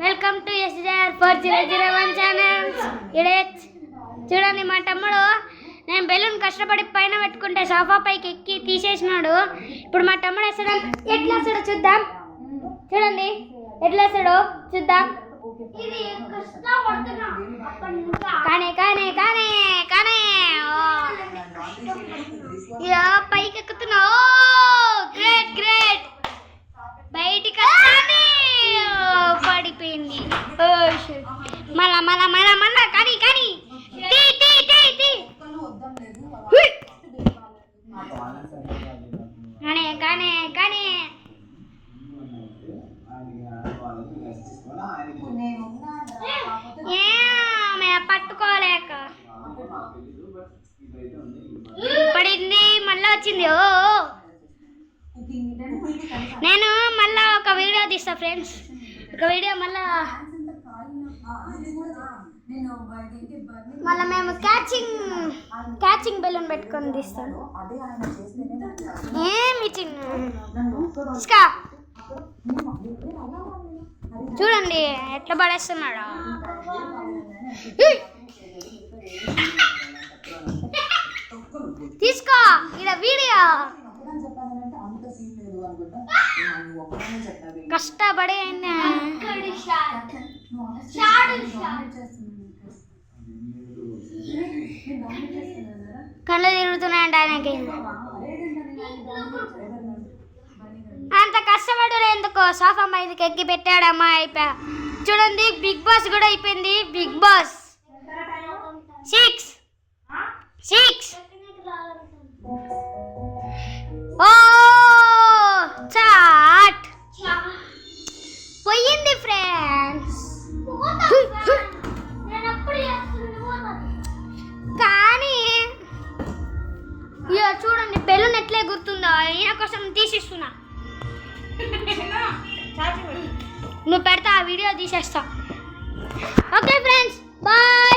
Welcome to SJR4001 channels. ఇడే చూడండి మా తమ్ముడు నేను బెలూన్ కష్టపడి పైన పెట్టుకుంటే సోఫా పైకి ఎక్కి తీసేసినాడు. ఇప్పుడు మా తమ్ముడు ఎట్లా వస్తాడో చూద్దాం. చూడండి ఎట్లా వస్తాడో చూద్దాం. కానీ కానీ కానీ కానీ పైకి ఎక్కుతున్నావు. Great great. బయటికి పడిపోయింది. మళ్ళా మళ్ళా మళ్ళా మళ్ళా కానీ కానీ కానీ కానీ కానీ పట్టుకోలేక పడింది. మళ్ళా వచ్చింది. ఓ నేను మళ్ళా ఒక వీడియో తీస్తా ఫ్రెండ్స్. ఒక వీడియో మళ్ళా మేము క్యాచింగ్ బెలూన్ పెట్టుకొని తీస్తాం. ఏమి చిన్న చూడండి ఎట్లా పడేస్తున్నాడు. తీసుకో ఇలా వీడియో. కష్టపడి కళ్ళు తిరుగుతున్నాయంట ఆయనకి. అంత కష్టపడు ఎందుకో సోఫా మీదకి ఎక్కి పెట్టాడమ్మా. అయిపోయా. చూడండి బిగ్ బాస్ కూడా అయిపోయింది. బిగ్ బాస్ 6 ఓ చాట్ పోయింది ఫ్రెండ్స్. కానీ ఇక చూడండి బెలూన్ ఎట్లే గుర్తుందో. ఈయన కోసం తీసిస్తున్నా. నువ్వు పెడతా ఆ వీడియో తీసేస్తా. Okay friends bye.